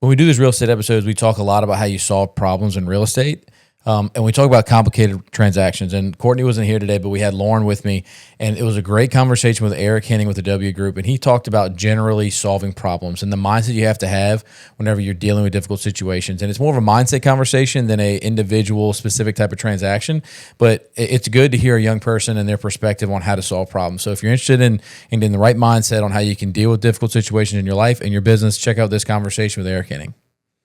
when we do these real estate episodes, we talk a lot about how you solve problems in real estate. And we talk about complicated transactions. And Courtney wasn't here today, but we had Lauren with me. And it was a great conversation with Erik Henning with the W Group. And he talked about generally solving problems and the mindset you have to have whenever you're dealing with difficult situations. And it's more of a mindset conversation than a individual specific type of transaction. But it's good to hear a young person and their perspective on how to solve problems. So if you're interested in the right mindset on how you can deal with difficult situations in your life and your business, check out this conversation with Erik Henning.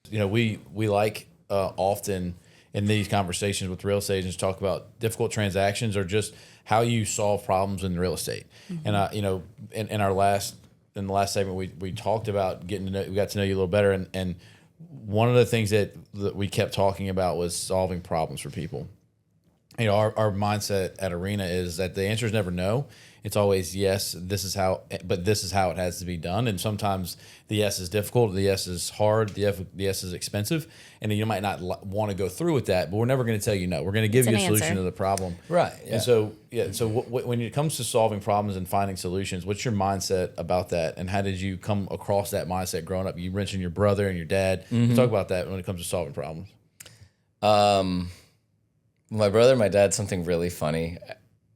You know, we like often in these conversations with real estate agents talk about difficult transactions or just how you solve problems in real estate. Mm-hmm. And you know, in the last segment we talked about we got to know you a little better, and one of the things that we kept talking about was solving problems for people. You know, our mindset at Arena is that the answer is never no. It's always yes, this is how it has to be done. And sometimes the yes is difficult, the yes is hard, the yes is expensive, and you might not want to go through with that, but we're never going to tell you no. We're going to give you a solution to the problem. Right. Yeah. And so, when it comes to solving problems and finding solutions, what's your mindset about that? And how did you come across that mindset growing up? You mentioned your brother and your dad. Mm-hmm. Talk about that when it comes to solving problems. My brother and my dad, something really funny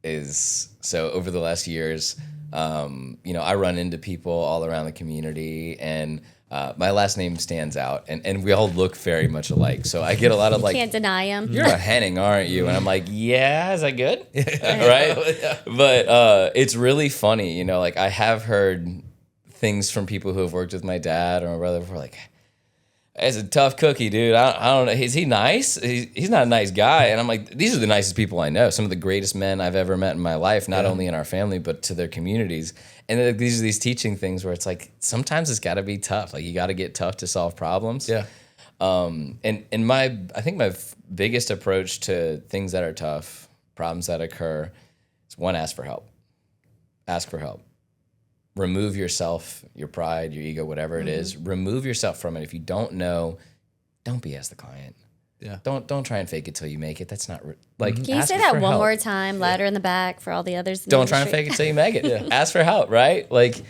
is, so over the last years, I run into people all around the community, and my last name stands out, and we all look very much alike. So I get a lot of can't deny him. You're a Henning, aren't you? And I'm like, yeah, is that good? Right? But it's really funny, like I have heard things from people who have worked with my dad or my brother before, like, it's a tough cookie, dude. I don't know. Is he nice? He's not a nice guy. And I'm like, these are the nicest people I know. Some of the greatest men I've ever met in my life, not only in our family, but to their communities. And these are these teaching things where it's like, sometimes it's got to be tough. Like, you got to get tough to solve problems. Yeah. I think my biggest approach to things that are tough, problems that occur, is one, ask for help. Ask for help. Remove yourself, your pride, your ego, whatever it is. Remove yourself from it. If you don't know, don't BS the client. Yeah. Don't try and fake it till you make it. That's not Can you say that one more time, louder in the back for all the others? Don't try and fake it till you make it. Yeah. Ask for help, right? Like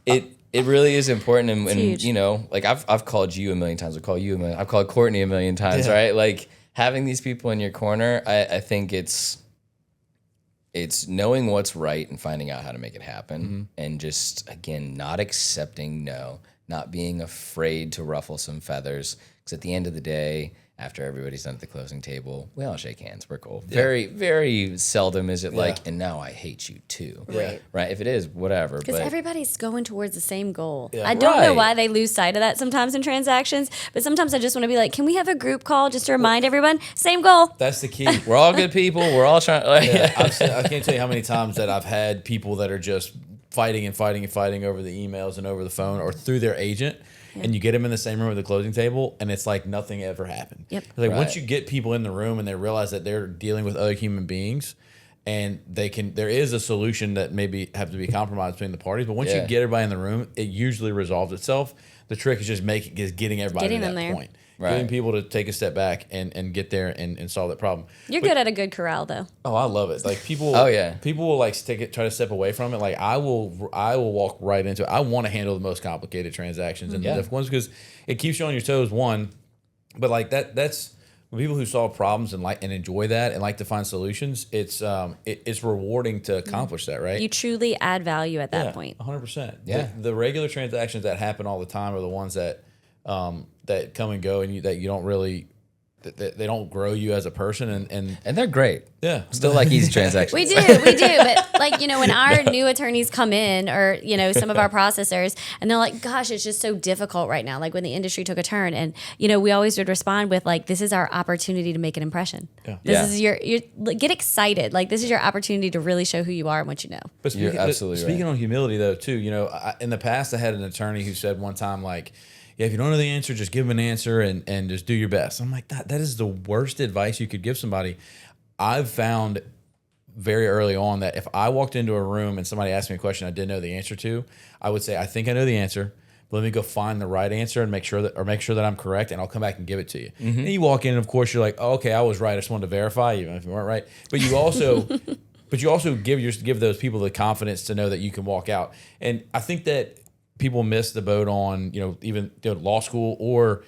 it really is important. And like I've called you a million times. I've called Courtney a million times, right? Like having these people in your corner, I think it's knowing what's right and finding out how to make it happen, and just, again, not accepting no, not being afraid to ruffle some feathers, because at the end of the day, after everybody's done at the closing table, we all shake hands. We're cool. Yeah. Very, very seldom is it like, and now I hate you too. Right? If it is, whatever. Because everybody's going towards the same goal. Yeah. I don't know why they lose sight of that sometimes in transactions, but sometimes I just want to be like, can we have a group call just to remind everyone, same goal? That's the key. We're all good people. We're all trying. I can't tell you how many times that I've had people that are just fighting over the emails and over the phone or through their agent. And you get them in the same room at the closing table, and it's like nothing ever happened. Yep. Like once you get people in the room and they realize that they're dealing with other human beings, and there is a solution that maybe have to be compromised between the parties. But once you get everybody in the room, it usually resolves itself. The trick is just getting everybody to that point. Right. Getting people to take a step back and get there and solve that problem. You're good at a good corral, though. Oh, I love it. Like people. People will like try to step away from it. Like I will walk right into it. I want to handle the most complicated transactions and the difficult ones because it keeps you on your toes. One, but like that's when people who solve problems and enjoy that and like to find solutions. It's rewarding to accomplish that, right? You truly add value at that point. 100%. Yeah. The regular transactions that happen all the time are the ones that come and go, and that you don't really, they don't grow you as a person, and they're great. Yeah, still like easy transactions. we do, but like when our new attorneys come in, or some of our processors, and they're like, "Gosh, it's just so difficult right now." Like when the industry took a turn, and we always would respond with like, "This is our opportunity to make an impression. This is your get excited. Like this is your opportunity to really show who you are and what you know." But speaking on humility, though, too, in the past, I had an attorney who said one time like, yeah, if you don't know the answer, just give them an answer and just do your best. I'm like, that is the worst advice you could give somebody. I've found very early on that if I walked into a room and somebody asked me a question I didn't know the answer to, I would say, I think I know the answer, but let me go find the right answer and make sure that I'm correct, and I'll come back and give it to you. Mm-hmm. And you walk in, and of course, you're like, oh, okay, I was right. I just wanted to verify, even if you weren't right. But you also give those people the confidence to know that you can walk out. And I think that people miss the boat on, even law school or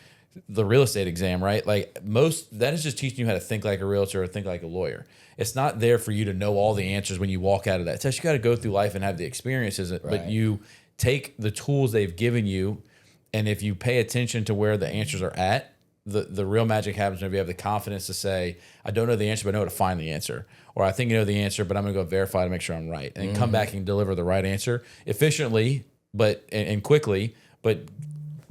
the real estate exam, right? Like that is just teaching you how to think like a realtor or think like a lawyer. It's not there for you to know all the answers when you walk out of that test. You got to go through life and have the experiences, but you take the tools they've given you, and if you pay attention to where the answers are at, the real magic happens whenever you have the confidence to say, I don't know the answer, but I know how to find the answer. Or I think you know the answer, but I'm going to go verify to make sure I'm right. And come back and deliver the right answer efficiently and quickly, but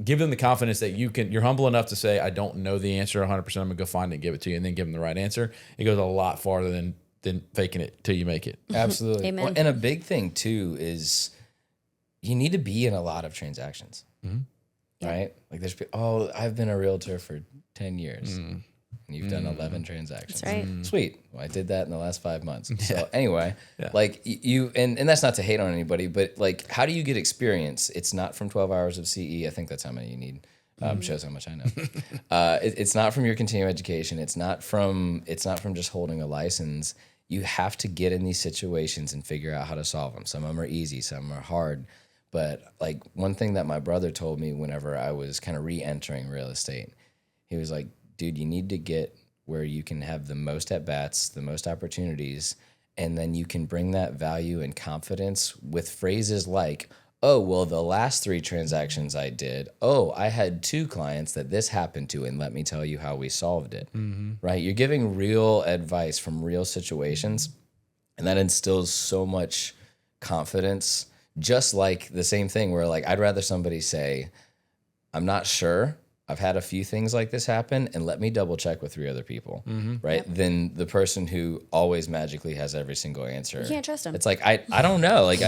give them the confidence that you're humble enough to say, I don't know the answer 100%. I'm going to go find it and give it to you, and then give them the right answer. It goes a lot farther than faking it till you make it. Absolutely. Amen. Well, and a big thing too is you need to be in a lot of transactions, right? Like I've been a realtor for 10 years. And you've done 11 transactions. That's right. Sweet. Well, I did that in the last 5 months. So anyway, like and that's not to hate on anybody, but like, how do you get experience? It's not from 12 hours of CE. I think that's how many you need. Shows how much I know. It's not from your continuing education. It's not from just holding a license. You have to get in these situations and figure out how to solve them. Some of them are easy, some are hard. But like one thing that my brother told me whenever I was kind of re-entering real estate, he was like, dude, you need to get where you can have the most at-bats, the most opportunities, and then you can bring that value and confidence with phrases like, oh, well, the last 3 transactions I did, I had 2 clients that this happened to, and let me tell you how we solved it, right? You're giving real advice from real situations, and that instills so much confidence, just like the same thing where, like, I'd rather somebody say, I'm not sure, I've had a few things like this happen, and let me double check with 3 other people, right? Yep. Than the person who always magically has every single answer. You can't trust them. It's like, I don't know. Like,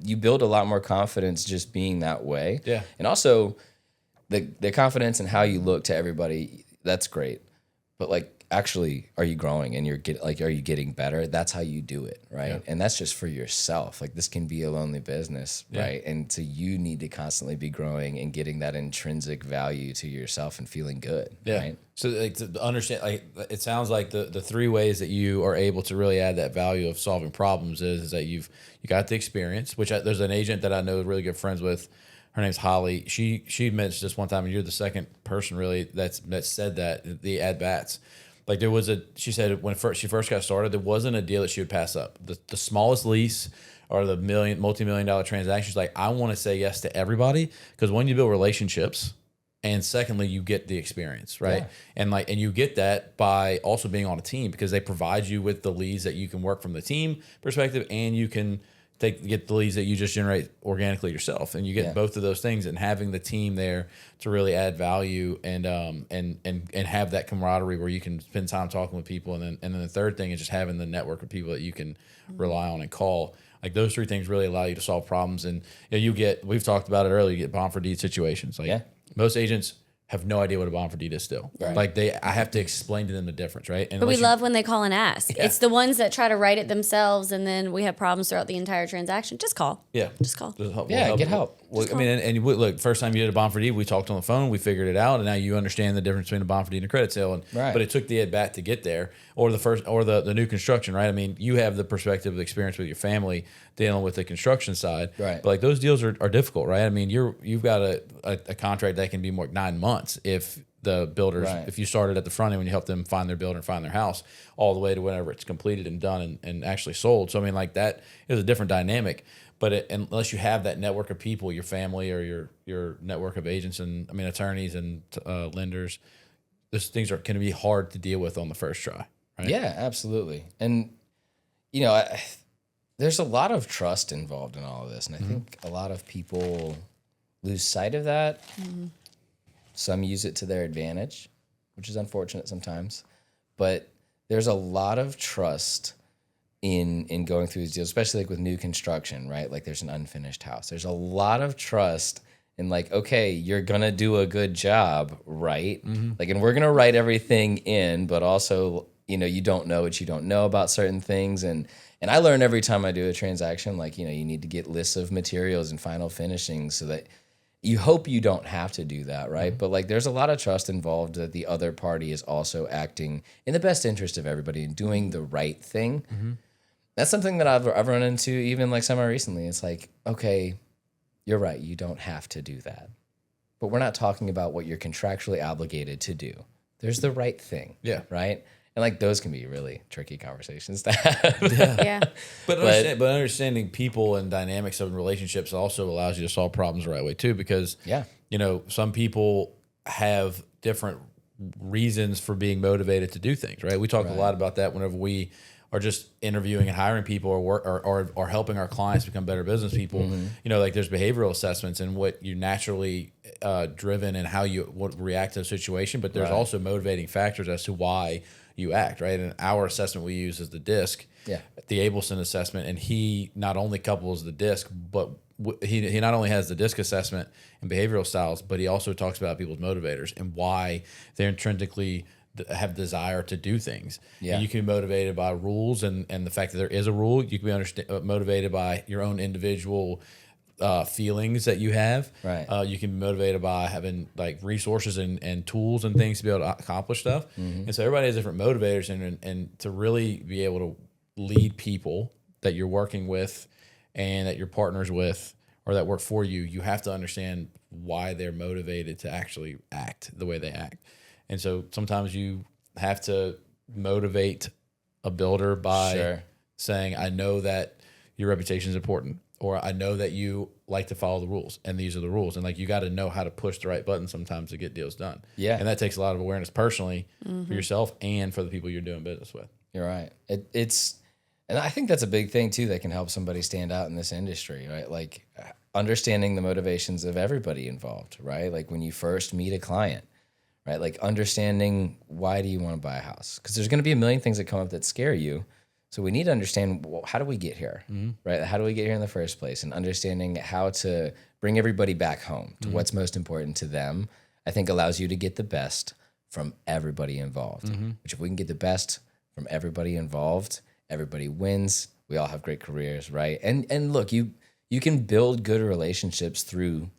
you build a lot more confidence just being that way. Yeah. And also, the confidence and how you look to everybody, that's great. But, like, actually, are you growing and are you getting better? That's how you do it, right? Yeah. And that's just for yourself. Like, this can be a lonely business, right? And so you need to constantly be growing and getting that intrinsic value to yourself and feeling good, right? So, like, to understand, like, it sounds like the 3 ways that you are able to really add that value of solving problems is that you got the experience, which there's an agent that I know really good friends with. Her name's Holly. She mentioned this one time, and you're the second person really that said that, the at bats. Like, she said when she first got started, there wasn't a deal that she would pass up. The smallest lease or the multi-million-dollar transactions, like, I want to say yes to everybody, because one, you build relationships, and secondly, you get the experience, right? Yeah. And you get that by also being on a team, because they provide you with the leads that you can work from the team perspective, and you can get the leads that you just generate organically yourself, and you get both of those things. And having the team there to really add value and have that camaraderie where you can spend time talking with people, and then the third thing is just having the network of people that you can rely on and call. Like, those 3 things really allow you to solve problems. And we've talked about it earlier, you get bond for deed situations. Like, most agents have no idea what a bond for deed is still. Right. Like, I have to explain to them the difference, right? And but we love when they call and ask. Yeah. It's the ones that try to write it themselves, and then we have problems throughout the entire transaction. Just call. Yeah. Just call. Get help. Well, I mean, and look, first time you did a bond for deed, we talked on the phone, we figured it out, and now you understand the difference between a bond for deed and a credit sale. But it took the at-bat to get there, or the new construction, right? I mean, you have the perspective of experience with your family dealing with the construction side. Right. But, like, those deals are difficult, right? I mean, you've got a contract that can be more like 9 months if the builders, if you started at the front end when you help them find their builder and find their house, all the way to whenever it's completed and done and actually sold. So, I mean, like, that is a different dynamic. But unless you have that network of people, your family or your network of agents and, I mean, attorneys and lenders, those things can be hard to deal with on the first try, right? Yeah, absolutely. And, there's a lot of trust involved in all of this. And I think a lot of people lose sight of that. Some use it to their advantage, which is unfortunate sometimes. But there's a lot of trust in going through these deals, especially like with new construction, right? Like, there's an unfinished house. There's a lot of trust in, like, okay, you're gonna do a good job, right? Like, and we're gonna write everything in, but also, you don't know what you don't know about certain things. And I learn every time I do a transaction, like, you need to get lists of materials and final finishing so that you hope you don't have to do that, right? But, like, there's a lot of trust involved that the other party is also acting in the best interest of everybody and doing the right thing. That's something that I've run into even, like, semi-recently. It's like, okay, you're right. You don't have to do that. But we're not talking about what you're contractually obligated to do. There's the right thing. Yeah. Right. And like those can be really tricky conversations to have. Yeah. But understanding people and dynamics of relationships also allows you to solve problems the right way too, because some people have different reasons for being motivated to do things, right? We talk a lot about that whenever we are just interviewing and hiring people or helping our clients become better business people. Like there's behavioral assessments and what you naturally driven and how you would react to a situation, but there's also motivating factors as to why you act, right? And our assessment we use is the DISC, the Abelson assessment, and he not only couples the DISC, but he not only has the DISC assessment and behavioral styles, but he also talks about people's motivators and why they're intrinsically have desire to do things. Yeah. And you can be motivated by rules and the fact that there is a rule. You can be motivated by your own individual feelings that you have. Right. You can be motivated by having like resources and tools and things to be able to accomplish stuff. And so everybody has different motivators, and to really be able to lead people that you're working with and that you're partners with or that work for you, you have to understand why they're motivated to actually act the way they act. And so sometimes you have to motivate a builder by saying, I know that your reputation is important, or I know that you like to follow the rules, and these are the rules. And like, you got to know how to push the right button sometimes to get deals done. Yeah. And that takes a lot of awareness personally for yourself and for the people you're doing business with. You're right. And I think that's a big thing too that can help somebody stand out in this industry, right? Like understanding the motivations of everybody involved, right? Like when you first meet a client, right? Like understanding, why do you want to buy a house? Because there's going to be a million things that come up that scare you. So we need to understand, well, how do we get here, right? How do we get here in the first place? And understanding how to bring everybody back home to what's most important to them, I think allows you to get the best from everybody involved. Which if we can get the best from everybody involved, everybody wins. We all have great careers, right? And look, you can build good relationships through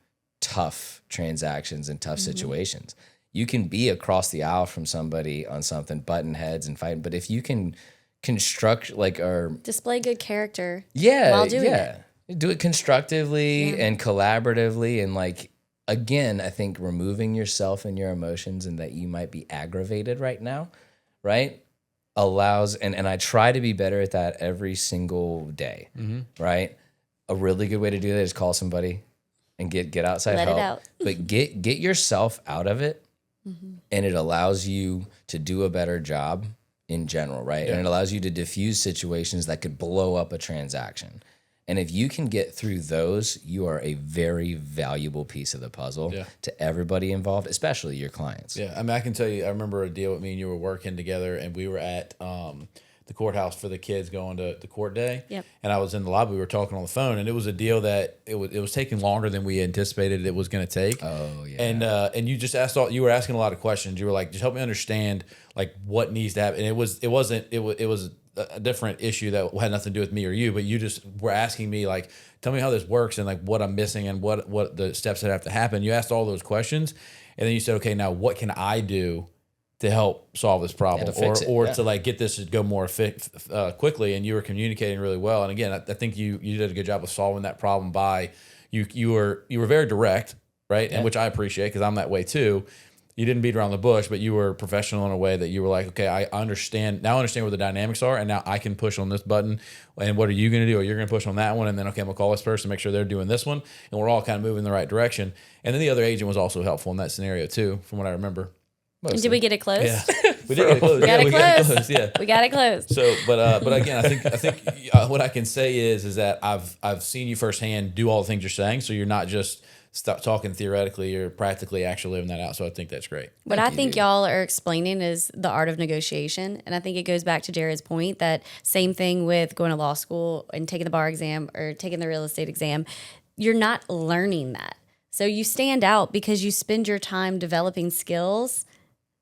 tough transactions and tough situations. You can be across the aisle from somebody on something, button heads and fighting, but if you can construct or display good character while doing it. Do it constructively and collaboratively, and like, again, I think removing yourself and your emotions and that you might be aggravated right now, right? Allows, and I try to be better at that every single day, right? A really good way to do that is call somebody and get outside help. Let it out. But get yourself out of it, and it allows you to do a better job in general, right? And it allows you to diffuse situations that could blow up a transaction. And if you can get through those, you are a very valuable piece of the puzzle to everybody involved, especially your clients. Yeah, I mean, I can tell you, I remember a deal with me and you were working together, and we were at the courthouse for the kids going to the court day. Yep. And I was in the lobby, we were talking on the phone, and it was a deal that it was taking longer than we anticipated it was going to take. Oh, yeah. And you just you were asking a lot of questions. You were like, just help me understand like what needs to happen. And it was a different issue that had nothing to do with me or you, but you just were asking me like, tell me how this works and like what I'm missing and what the steps that have to happen. You asked all those questions, and then you said, okay, now what can I do to help solve this problem or to like get this to go more quickly? And you were communicating really well. And again, I think you did a good job of solving that problem by you were very direct, right? And which I appreciate, because I'm that way too. You didn't beat around the bush, but you were professional in a way that you were like, okay, I understand where the dynamics are, and now I can push on this button. And what are you going to do? Or you're going to push on that one, and then, okay, I'm going to call this person, make sure they're doing this one, and we're all kind of moving in the right direction. And then the other agent was also helpful in that scenario too, from what I remember. Mostly. Did we get it closed? Yeah, we did get it closed. We got it closed. Yeah, we got it closed. So, but again, I think what I can say is that I've seen you firsthand do all the things you're saying. So you're not just talking theoretically, you're practically actually living that out. So I think that's great. What I think y'all are explaining is the art of negotiation. And I think it goes back to Jared's point that same thing with going to law school and taking the bar exam or taking the real estate exam. You're not learning that. So you stand out because you spend your time developing skills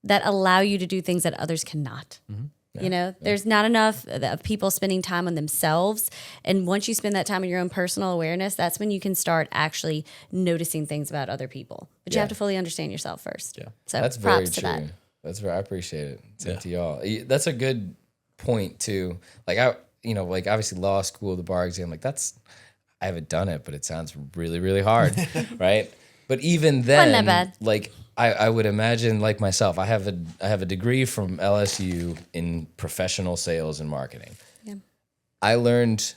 that allow you to do things that others cannot. There's not enough of people spending time on themselves. And once you spend that time on your own personal awareness, that's when you can start actually noticing things about other people. But you have to fully understand yourself first. Yeah. So that's props very to true. that. That's very, I appreciate it. Same to y'all. That's a good point too. Like like obviously law school, the bar exam, like I haven't done it, but it sounds really, really hard, right? But even then, Wasn't that bad. like I would imagine, like myself, I have a degree from LSU in professional sales and marketing. Yeah. I learned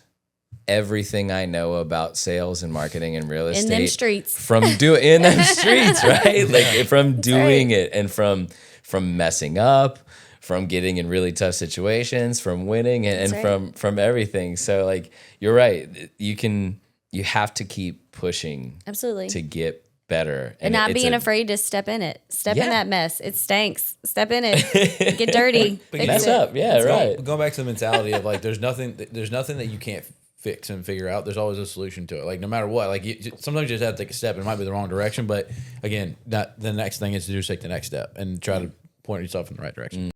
everything I know about sales and marketing and real estate In them streets. from doing in them streets, right? Like from doing it and from messing up, from getting in really tough situations, from winning and right. from everything. So like you're right. You have to keep pushing Absolutely. to get better. And not being afraid to step in it. Step in that mess. It stinks. Step in it. Get dirty. Mess up. Yeah, right. Going back to the mentality of like, there's nothing that you can't fix and figure out. There's always a solution to it. Like no matter what, like sometimes you just have to take a step. It might be the wrong direction, but again, the next thing is to just take the next step and try to point yourself in the right direction.